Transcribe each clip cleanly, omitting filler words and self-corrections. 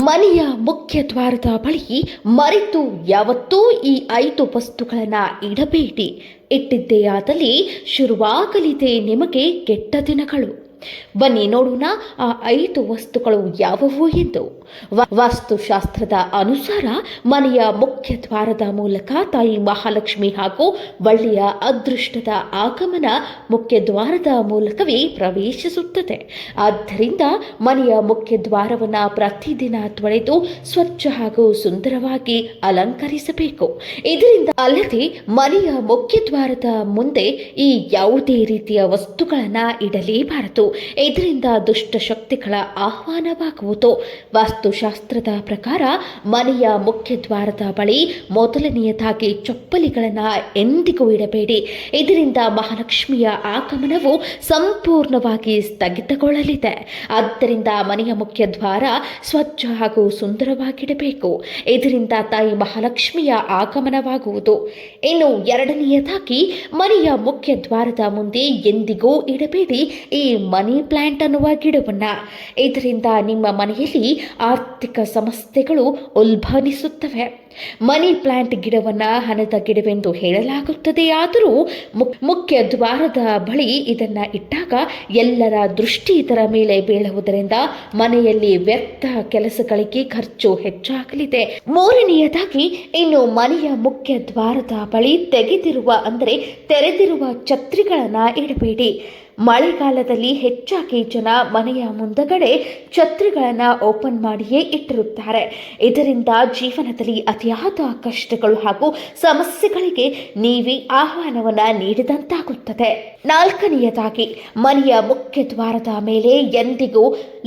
ಮನೆಯ ಮುಖ್ಯ ದ್ವಾರದ ಬಳಿ ಮರೆತು ಯಾವತ್ತೂ ಈ 5 ವಸ್ತುಗಳನ್ನು ಇಡಬೇಡಿ. ಇಟ್ಟಿದ್ದೇ ಆದಲ್ಲಿ ಶುರುವಾಗಲಿದೆ ನಿಮಗೆ ಕೆಟ್ಟ ದಿನಗಳು. ಬನ್ನಿ ನೋಡೋಣ ಆ 5 ವಸ್ತುಗಳು ಯಾವುವು ಎಂದು. ವಾಸ್ತುಶಾಸ್ತ್ರದ ಅನುಸಾರ ಮನೆಯ ಮುಖ್ಯ ದ್ವಾರದ ಮೂಲಕ ತಾಯಿ ಮಹಾಲಕ್ಷ್ಮಿ ಹಾಗೂ ಒಳ್ಳೆಯ ಅದೃಷ್ಟದ ಆಗಮನ ಮುಖ್ಯ ದ್ವಾರದ ಮೂಲಕವೇ ಪ್ರವೇಶಿಸುತ್ತದೆ. ಆದ್ದರಿಂದ ಮನೆಯ ಮುಖ್ಯ ದ್ವಾರವನ್ನು ಪ್ರತಿದಿನ ತೊಳೆದು ಸ್ವಚ್ಛ ಹಾಗೂ ಸುಂದರವಾಗಿ ಅಲಂಕರಿಸಬೇಕು. ಇದರಿಂದ ಅಲ್ಲದೆ ಮನೆಯ ಮುಖ್ಯ ದ್ವಾರದ ಮುಂದೆ ಈ ಯಾವುದೇ ರೀತಿಯ ವಸ್ತುಗಳನ್ನು ಇಡಲೇಬಾರದು. ಇದರಿಂದ ದುಷ್ಟ ಶಕ್ತಿಗಳ ಆಹ್ವಾನವಾಗುವುದು. ವಾಸ್ತುಶಾಸ್ತ್ರದ ಪ್ರಕಾರ ಮನೆಯ ಮುಖ್ಯ ದ್ವಾರದ ಬಳಿ ಮೊದಲನೆಯದಾಗಿ ಚಪ್ಪಲಿಗಳನ್ನು ಎಂದಿಗೂ ಇಡಬೇಡಿ. ಇದರಿಂದ ಮಹಾಲಕ್ಷ್ಮಿಯ ಆಗಮನವು ಸಂಪೂರ್ಣವಾಗಿ ಸ್ಥಗಿತಗೊಳ್ಳಲಿದೆ. ಆದ್ದರಿಂದ ಮನೆಯ ಮುಖ್ಯ ದ್ವಾರ ಸ್ವಚ್ಛ ಹಾಗೂ ಸುಂದರವಾಗಿಡಬೇಕು. ಇದರಿಂದ ತಾಯಿ ಮಹಾಲಕ್ಷ್ಮಿಯ ಆಗಮನವಾಗುವುದು. ಇನ್ನು ಎರಡನೆಯದಾಗಿ ಮನೆಯ ಮುಖ್ಯ ದ್ವಾರದ ಮುಂದೆ ಎಂದಿಗೂ ಇಡಬೇಡಿ ಈ ಮನಿ ಪ್ಲಾಂಟ್ ಅನ್ನುವ ಗಿಡವನ್ನ. ಇದರಿಂದ ನಿಮ್ಮ ಮನೆಯಲ್ಲಿ ಆರ್ಥಿಕ ಸಮಸ್ಯೆಗಳು ಉಲ್ಬಣಿಸುತ್ತವೆ. ಮನಿ ಪ್ಲಾಂಟ್ ಗಿಡವನ್ನ ಹಣದ ಗಿಡವೆಂದು ಹೇಳಲಾಗುತ್ತದೆ. ಆದರೂ ಮುಖ್ಯ ದ್ವಾರದ ಬಳಿ ಇದನ್ನ ಇಟ್ಟಾಗ ಎಲ್ಲರ ದೃಷ್ಟಿ ಇದರ ಮೇಲೆ ಬೀಳುವುದರಿಂದ ಮನೆಯಲ್ಲಿ ವ್ಯರ್ಥ ಕೆಲಸಗಳಿಗೆ ಖರ್ಚು ಹೆಚ್ಚಾಗಲಿದೆ. ಮೂರನೆಯದಾಗಿ ಇನ್ನು ಮನೆಯ ಮುಖ್ಯ ದ್ವಾರದ ಬಳಿ ತೆರೆದಿರುವ ಛತ್ರಿಗಳನ್ನ ಇಡಬೇಡಿ. ಮಳೆಗಾಲದಲ್ಲಿ ಹೆಚ್ಚಾಗಿ ಜನ ಮನೆಯ ಮುಂದಗಡೆ ಛತ್ರಿಗಳನ್ನು ಓಪನ್ ಮಾಡಿಯೇ ಇಟ್ಟಿರುತ್ತಾರೆ. ಇದರಿಂದ ಜೀವನದಲ್ಲಿ ಅತಿಯಾದ ಕಷ್ಟಗಳು ಹಾಗೂ ಸಮಸ್ಯೆಗಳಿಗೆ ನೀವೇ ಆಹ್ವಾನವನ್ನು ನೀಡಿದಂತಾಗುತ್ತದೆ. ನಾಲ್ಕನೆಯದಾಗಿ ಮನೆಯ ಮುಖ್ಯ ದ್ವಾರದ ಮೇಲೆ ಎಂದಿಗೂ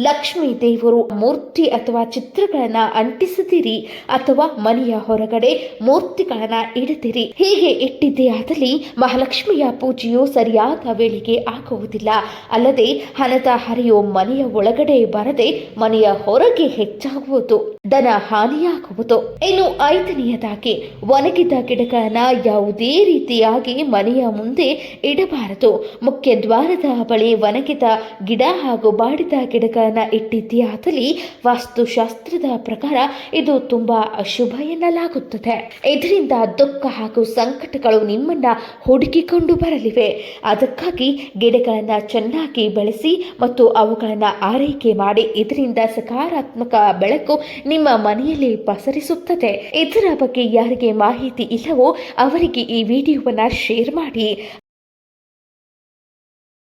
ಲಕ್ಷ್ಮೀ ದೇವರು ಮೂರ್ತಿ ಅಥವಾ ಚಿತ್ರಗಳನ್ನು ಅಂಟಿಸದಿರಿ ಅಥವಾ ಮನೆಯ ಹೊರಗಡೆ ಮೂರ್ತಿಗಳನ್ನು ಇಡದಿರಿ. ಹೀಗೆ ಇಟ್ಟಿದ್ದೇ ಆದಲ್ಲಿ ಮಹಾಲಕ್ಷ್ಮಿಯ ಪೂಜೆಯು ಸರಿಯಾದ ವೇಳೆಗೆ ಆಗುವುದಿಲ್ಲ. ಅಲ್ಲದೆ ಹಣದ ಹರಿಯು ಮನೆಯ ಒಳಗಡೆ ಬರದೆ ಮನೆಯ ಹೊರಗೆ ಹೆಚ್ಚಾಗುವುದು, ಧನ ಹಾನಿಯಾಗುವುದು. ಇನ್ನು ಐದನೆಯದಾಗಿ ಒಣಗಿದ ಗಿಡಗಳನ್ನ ಯಾವುದೇ ರೀತಿಯಾಗಿ ಮನೆಯ ಮುಂದೆ ಇಡಬಾರದು. ಮುಖ್ಯ ದ್ವಾರದ ಬಳಿ ಒಣಗಿದ ಗಿಡ ಹಾಗೂ ಬಾಡಿದ ಗಿಡಗಳನ್ನ ಇಟ್ಟಿದ್ದೀಯಾದಲ್ಲಿ ವಾಸ್ತುಶಾಸ್ತ್ರದ ಪ್ರಕಾರ ಇದು ತುಂಬಾ ಅಶುಭ ಎನ್ನಲಾಗುತ್ತದೆ. ಇದರಿಂದ ದುಃಖ ಹಾಗೂ ಸಂಕಟಗಳು ನಿಮ್ಮನ್ನ ಹುಡುಕಿಕೊಂಡು ಬರಲಿವೆ. ಅದಕ್ಕಾಗಿ ಗಿಡಗಳನ್ನ ಚೆನ್ನಾಗಿ ಬೆಳೆಸಿ ಮತ್ತು ಅವುಗಳನ್ನು ಆರೈಕೆ ಮಾಡಿ. ಇದರಿಂದ ಸಕಾರಾತ್ಮಕ ಬೆಳಕು ನಿಮ್ಮ ಮನೆಯಲ್ಲಿ ಪಸರಿಸುತ್ತದೆ. ಇದರ ಬಗ್ಗೆ ಯಾರಿಗೆ ಮಾಹಿತಿ ಇಲ್ಲವೋ ಅವರಿಗೆ ಈ ವಿಡಿಯೋವನ್ನು ಶೇರ್ ಮಾಡಿ.